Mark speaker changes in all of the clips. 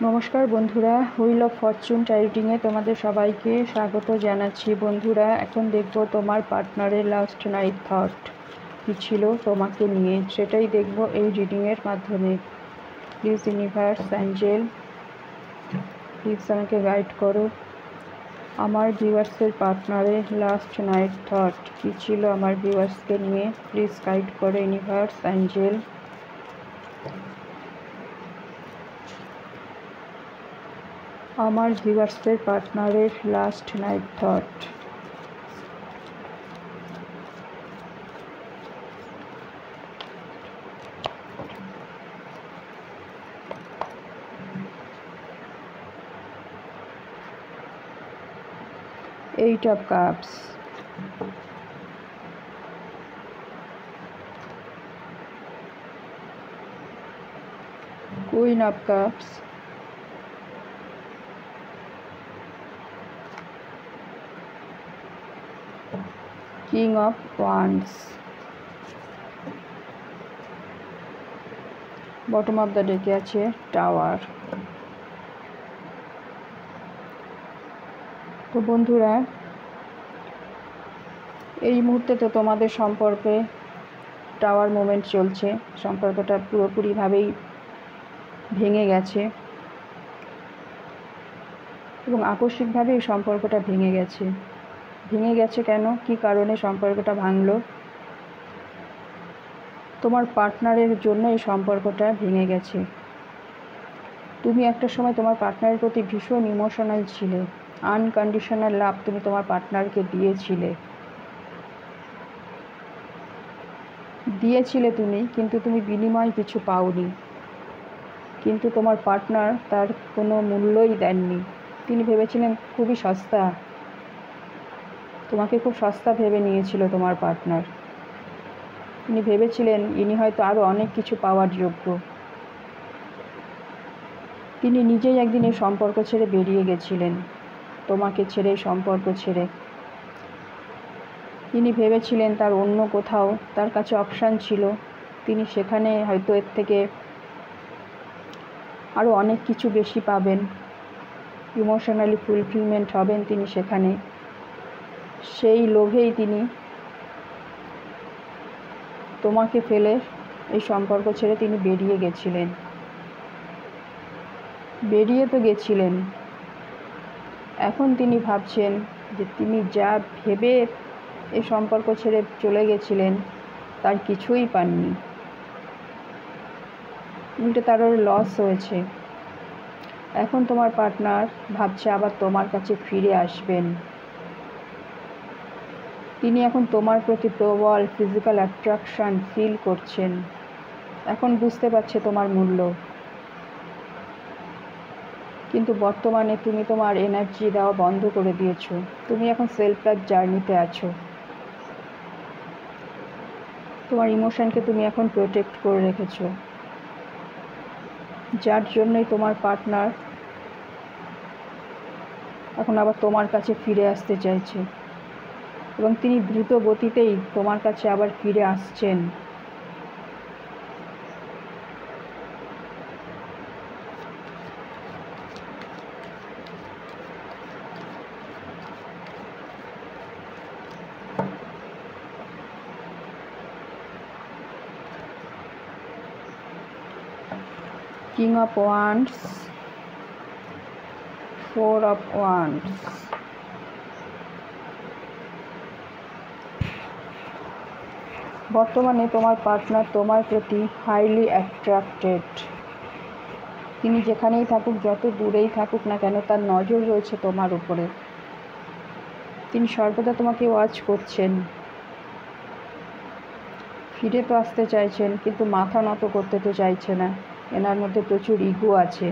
Speaker 1: নমস্কার বন্ধুরা, wheel of Fortune টাইটিংয়ে তোমাদের সবাইকে স্বাগত জানাচ্ছি। বন্ধুরা, এখন দেখব তোমার পার্টনারের লাস্ট নাইট থট কী ছিল তোমাকে নিয়ে, সেটাই দেখব এই রিডিংয়ের মাধ্যমে। প্লিজ ইউনিভার্স, অ্যাঞ্জেল, প্লিজ আমাকে গাইড করো। আমার ভিউয়ার্সের পার্টনারের লাস্ট নাইট থট কী ছিল আমার ভিউয়ার্সকে নিয়ে, প্লিজ গাইড করো ইউনিভার্স, অ্যাঞ্জেল। আমার ভিউয়ার্সের পার্টনারের last night thought. Eight of Cups, Queen of Cups, King of Wands, bottom of the deck আছে টাওয়ার। তো বন্ধুরা, এই মুহূর্তে তো তোমাদের সম্পর্কে টাওয়ার মুভমেন্ট চলছে, সম্পর্কটা পুরোপুরিভাবেই ভেঙে গেছে এবং আকস্মিকভাবে এই সম্পর্কটা ভেঙে গেছে। কেন, কি কারণে সম্পর্কটা ভাঙলো? তোমার পার্টনারের জন্য এই সম্পর্কটা ভেঙে গেছে। তুমি একটা সময় তোমার পার্টনারের প্রতি ভীষণ ইমোশনাল ছিলে, আনকন্ডিশনাল লাভ তুমি তোমার পার্টনারকে দিয়েছিলে তুমি, কিন্তু তুমি বিনিময় কিছু পাওনি। কিন্তু তোমার পার্টনার তার কোনো মূল্যই দেননি। তিনি ভেবেছিলেন খুবই সস্তা, তোমাকে খুব সস্তা ভেবে নিয়েছিল তোমার পার্টনার। তিনি ভেবেছিলেন ইনি হয়তো আরও অনেক কিছু পাওয়ার যোগ্য। তিনি নিজেই একদিন এই সম্পর্ক ছেড়ে বেরিয়ে গেছিলেন, তোমাকে ছেড়ে, সম্পর্ক ছেড়ে। তিনি ভেবেছিলেন তার অন্য কোথাও তার কাছে অপশান ছিল, তিনি সেখানে হয়তো এর থেকে আরও অনেক কিছু বেশি পাবেন, ইমোশনালি ফুলফিলমেন্ট হবেন তিনি সেখানে। সেই লোভেই তিনি তোমাকে ফেলে এই সম্পর্ক ছেড়ে তিনি বেরিয়ে গেছিলেন। বেরিয়ে তো গেছিলেন, এখন তিনি ভাবছেন যে তিনি যা ভেবে এই সম্পর্ক ছেড়ে চলে গেছিলেন তার কিছুই পাননি, উল্টে তারও লস হয়েছে। এখন তোমার পার্টনার ভাবছে আবার তোমার কাছে ফিরে আসবেন। তিনি এখন তোমার প্রতি প্রবল ফিজিক্যাল অ্যাট্রাকশন ফিল করছেন, এখন বুঝতে পারছে তোমার মূল্য। কিন্তু বর্তমানে তুমি তোমার এনার্জি দেওয়া বন্ধ করে দিয়েছো, তুমি এখন সেলফ লাইফ জার্নিতে আছো। তোমার ইমোশনকে তুমি এখন প্রোটেক্ট করে রেখেছো, যার জন্যই তোমার পার্টনার এখন আবার তোমার কাছে ফিরে আসতে চাইছে এবং তিনি দ্রুত গতিতেই তোমার কাছে আবার ফিরে আসছেন। King of Wands, Four of Wands, বর্তমানে তোমার পার্টনার তোমার প্রতি হাইলি অ্যাট্রাক্টেড। তিনি যেখানেই থাকুক, যত দূরেই থাকুক না কেন, তার নজর রয়েছে তোমার উপরে। তিনি সর্বদা তোমাকে ওয়াচ করছেন। ফিরে তো আসতে চাইছেন, কিন্তু মাথা নত করতে তো চাইছে না, এনার মধ্যে প্রচুর ইগো আছে।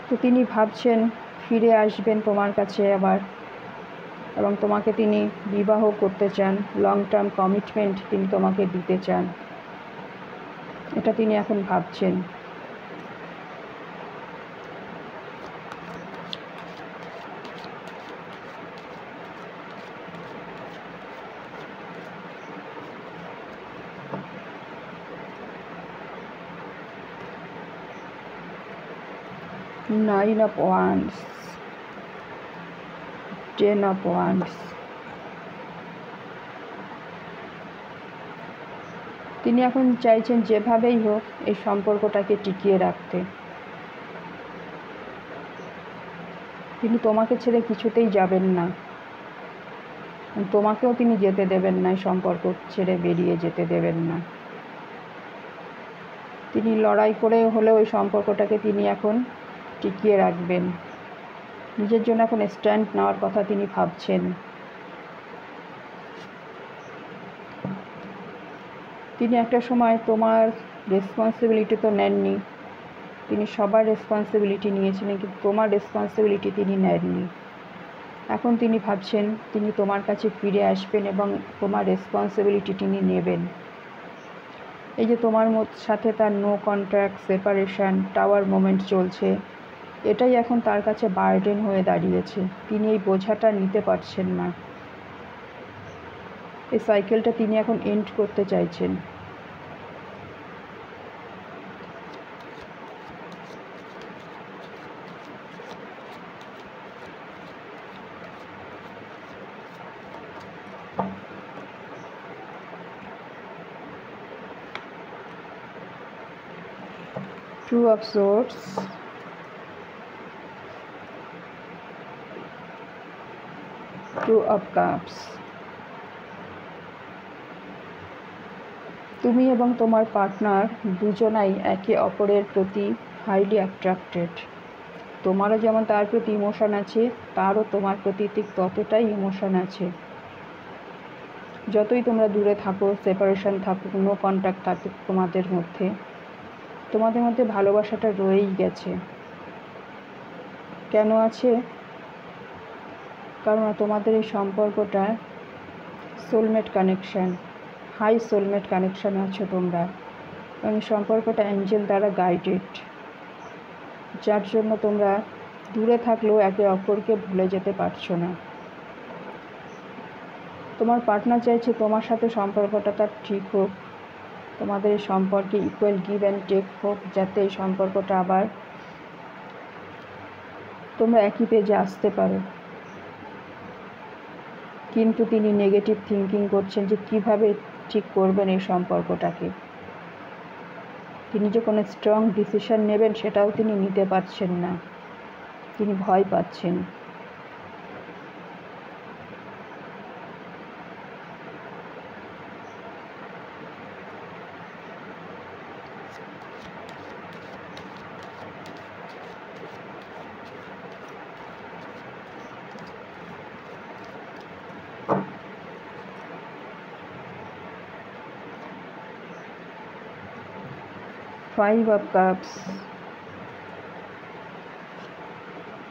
Speaker 1: তো তিনি ভাবছেন ফিরে আসবেন তোমার কাছে আবার, এবং তোমাকে তিনি বিবাহ করতে চান, লং টার্ম কমিটমেন্ট তিনি তোমাকে দিতে চান, এটা তিনি এখন ভাবছেন। 9 of Wands, 10 of Wands। তিনি এখন চাইছেন যেভাবেই হোক এই সম্পর্কটাকে টিকিয়ে রাখতে। তিনি তোমাকে ছেড়ে কিছুতেই যাবেন না, তোমাকেও তিনি যেতে দেবেন না, এই সম্পর্ক ছেড়ে বেরিয়ে যেতে দেবেন না। তিনি লড়াই করে হলেও ওই সম্পর্কটাকে তিনি এখন টিকিয়ে রাখবেন। নিজের জন্য এখন স্ট্যান্ড নেওয়ার কথা তিনি ভাবছেন। তিনি একটা সময় তোমার রেসপন্সিবিলিটি তো নেননি, তিনি সবার রেসপন্সিবিলিটি নিয়েছিলেন, কিন্তু তোমার রেসপন্সিবিলিটি তিনি নেননি। এখন তিনি ভাবছেন তিনি তোমার কাছে ফিরে আসবেন এবং তোমার রেসপন্সিবিলিটি তিনি নেবেন। এই যে তোমার সাথে তার no contact, separation, tower moment চলছে, এটাই এখন তার কাছে বার্ডেন হয়ে দাঁড়িয়েছে। তিনি এই বোঝাটা নিতে পারছেন না। এই সাইকেলটা তিনি এখন এন্ড করতে চাইছেন। Two of Swords, Two of Cups। তুমি এবং তোমার পার্টনার দুজনাই একে অপরের প্রতি হাইলি অ্যাট্রাক্টেড। তোমারও যেমন তার প্রতি ইমোশন আছে, তারও তোমার প্রতি ঠিক ততটাই ইমোশন আছে। যতই তোমরা দূরে থাকো, সেপারেশন থাকুক, নো কন্ট্যাক্ট থাকুক, তোমাদের মধ্যে ভালোবাসাটা রয়েই গেছে। কেন আছে? কারণ তোমাদের এই সম্পর্কটা soulmate connection, high soulmate connection আছো তোমরা, এবং এই সম্পর্কটা অ্যাঞ্জেল দ্বারা গাইডেড, যার জন্য তোমরা দূরে থাকলেও একে অপরকে ভুলে যেতে পারছো না। তোমার পার্টনার চাইছে তোমার সাথে সম্পর্কটা তার ঠিক হোক, তোমাদের এই সম্পর্কে ইকুয়াল গিভ অ্যান্ড টেক হোক, যাতে এই সম্পর্কটা আবার তোমরা একই পেজে আসতে পারো। কিন্তু তিনি নেগেটিভ থিঙ্কিং করছেন যে কিভাবে ঠিক করবেন এই সম্পর্কটাকে। তিনি যে কোনো স্ট্রং ডিসিশন নেবেন সেটাও তিনি নিতে পারছেন না, তিনি ভয় পাচ্ছেন। Five of Cups,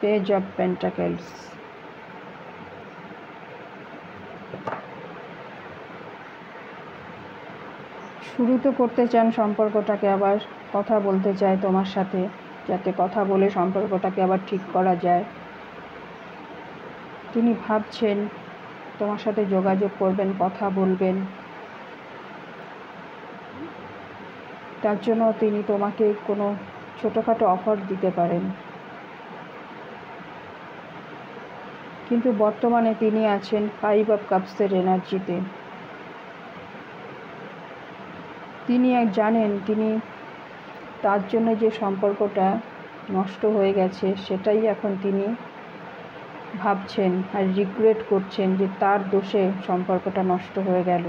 Speaker 1: Page of Pentacles। শুরু তো করতে চান সম্পর্কটাকে, আবার কথা বলতে চায় তোমার সাথে, যাতে কথা বলে সম্পর্কটাকে আবার ঠিক করা যায়। তিনি ভাবছেন তোমার সাথে যোগাযোগ করবেন, কথা বলবেন। তার জন্য তিনি তোমাকে কোনো ছোটোখাটো অফার দিতে পারেন, কিন্তু বর্তমানে তিনি আছেন 5 অফ কাপসের এনার্জিতে। তিনি জানেন তিনি তার জন্য যে সম্পর্কটা নষ্ট হয়ে গেছে সেটাই এখন তিনি ভাবছেন আর রিগ্রেট করছেন যে তার দোষে সম্পর্কটা নষ্ট হয়ে গেল।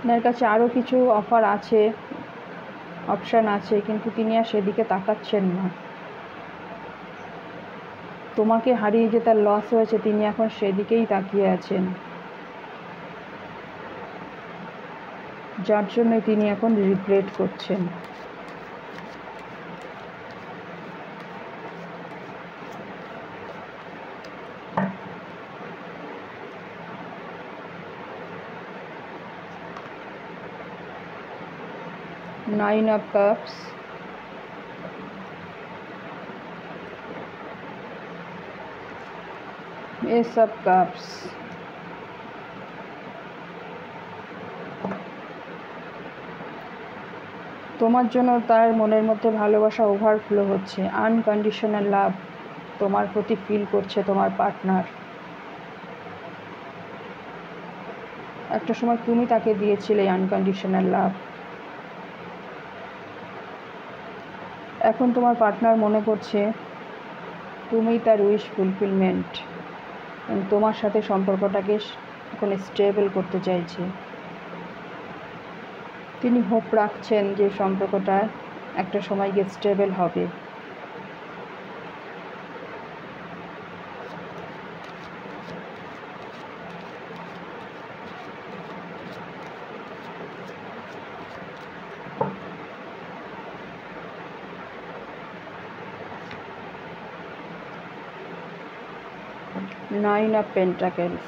Speaker 1: ওনার কাছে আরও কিছু অফার আছে, অপশান আছে, কিন্তু তিনি আর সেদিকে তাকাচ্ছেন না। তোমাকে হারিয়ে যে তার লস হয়েছে, তিনি এখন সেদিকেই তাকিয়ে আছেন, যার জন্য তিনি এখন রিগ্রেট করছেন। Nine of Cups, Ace of Cups, তোমার জন্য তার মনের মধ্যে ভালোবাসা ওভারফ্লো হচ্ছে, আনকন্ডিশনাল লাভ তোমার প্রতি ফিল করছে তোমার পার্টনার। একটা সময় তুমি তাকে দিয়েছিলে আনকন্ডিশনাল লাভ। এখন তোমার পার্টনার মনে করছে তুমিই তার উইশ ফুলফিলমেন্ট, তোমার সাথে সম্পর্কটাকে এখন স্টেবল করতে চাইছে। তিনি হোপ রাখছেন যে সম্পর্কটা একটা সময় গিয়ে স্টেবল হবে। Nine of Pentacles,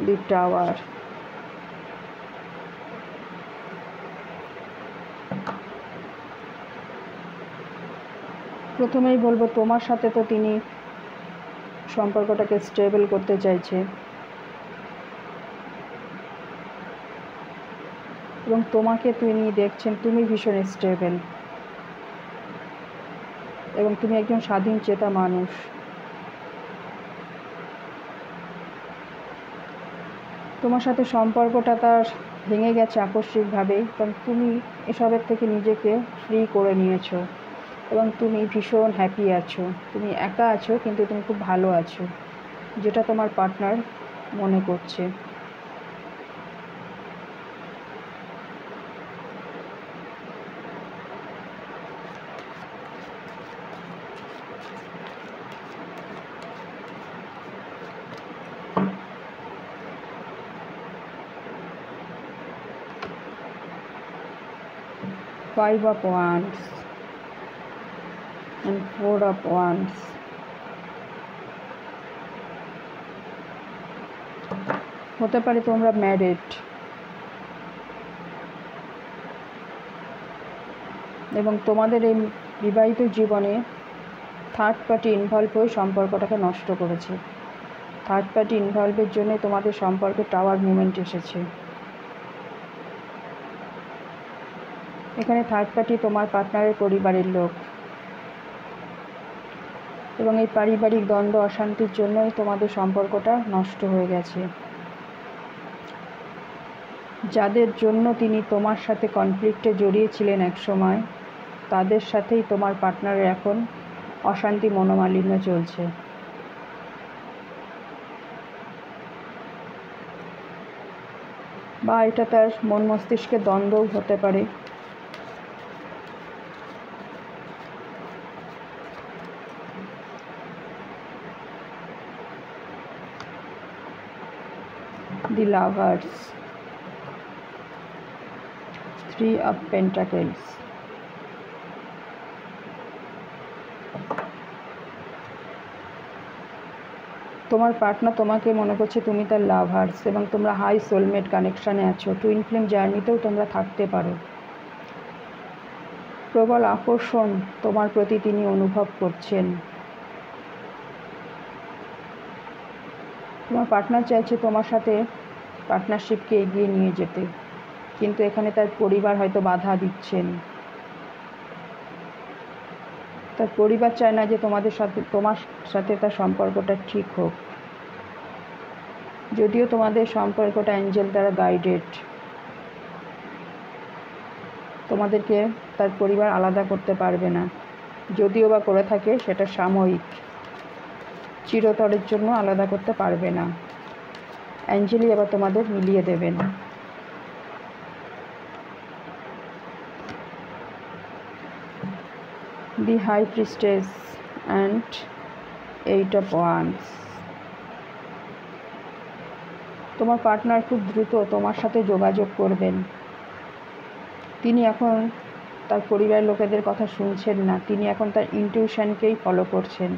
Speaker 1: the Tower, প্রথমেই বলবো তোমার সাথে তো তিনি সম্পর্কটাকে স্টেবল করতে চাইছে এবং তোমাকে তিনি দেখছেন তুমি ভীষণ স্টেবল এবং তুমি একজন স্বাধীন চেতা মানুষ। তোমার সাথে সম্পর্কটা তার ভেঙে গেছে আকস্মিকভাবেই, কারণ তুমি এসবের থেকে নিজেকে ফ্রি করে নিয়েছো এবং তুমি ভীষণ হ্যাপি আছো। তুমি একা আছো কিন্তু তুমি খুব ভালো আছো, যেটা তোমার পার্টনার মনে করছে। Five of Wands and Four of Wands. হতে পারে তোমরা ম্যারিড এবং তোমাদের এই বিবাহিত জীবনে থার্ড পার্টি ইনভলভ হয়ে সম্পর্কটাকে নষ্ট করেছে। থার্ড পার্টি ইনভলভের জন্য তোমাদের সম্পর্কে টাওয়ার মুভমেন্ট এসেছে। এখানে থার্ড পার্টি তোমার পার্টনারের পরিবারের লোক এবং এই পারিবারিক দ্বন্দ্ব অশান্তির জন্যই তোমাদের সম্পর্কটা নষ্ট হয়ে গেছে। যাদের জন্য তিনি তোমার সাথে কনফ্লিক্টে জড়িয়েছিলেন এক সময়, তাদের সাথেই তোমার পার্টনারের এখন অশান্তি মনোমালিন্য চলছে। বা এটা তার মন মস্তিষ্কে দ্বন্দ্বও হতে পারে। The Lovers, Three of Pentacles. তোমার পার্টনার তোমাকে মনে করছে তুমি তার লাভার্স এবং তোমরা হাই সোলমেট কানেকশানে আছো। টুইন ফ্লেম জার্নিতেও তোমরা থাকতে পারো। প্রবল আকর্ষণ তোমার প্রতি তিনি অনুভব করছেন। তোমার পার্টনার চাইছে তোমার সাথে পার্টনারশিপকে এগিয়ে নিয়ে যেতে, কিন্তু এখানে তার পরিবার হয়তো বাধা দিচ্ছেন। তার পরিবার চায় না যে তোমার সাথে তার সম্পর্কটা ঠিক হোক, যদিও তোমাদের সম্পর্কটা অ্যাঞ্জেল দ্বারা গাইডেড। তোমাদেরকে তার পরিবার আলাদা করতে পারবে না, যদিও বা করে থাকে সেটা সাময়িক, চিরতরের জন্য আলাদা করতে পারবে না। অ্যাঞ্জেলই আবার তোমাদের মিলিয়ে দেবেন। The high priestess and eight of wands. তোমার পার্টনার খুব দ্রুত তোমার সাথে যোগাযোগ করবেন। তিনি এখন তার পরিবারের লোকেদের কথা শুনছেন না, তিনি এখন তার ইনটিউশনকেই ফলো করছেন।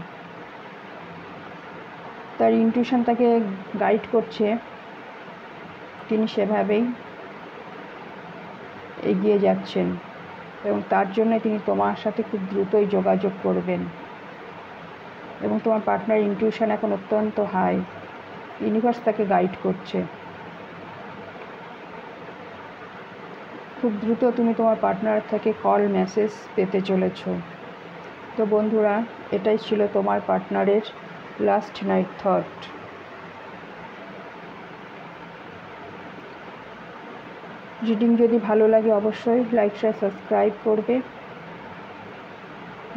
Speaker 1: তার ইনটিউশন তাকে গাইড করছে, তিনি সেভাবেই এগিয়ে যাচ্ছেন এবং তার জন্য তিনি তোমার সাথে খুব দ্রুতই যোগাযোগ করবেন। এবং তোমার পার্টনার ইনটিউশন এখন অত্যন্ত হাই, ইউনিভার্স তাকে গাইড করছে। খুব দ্রুত তুমি তোমার পার্টনার থেকে কল মেসেজ পেতে চলেছ। তো বন্ধুরা, এটাই ছিল তোমার পার্টনারের লাস্ট নাইট থট। রিডিং যদি ভালো লাগে অবশ্যই লাইক শেয়ার সাবস্ক্রাইব করবে।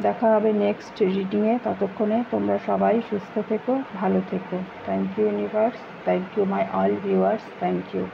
Speaker 1: দেখা হবে নেক্সট রিডিংয়ে। ততক্ষণে তোমরা সবাই সুস্থ থেকো, ভালো থেকো। Thank you universe, thank you my all viewers, thank you.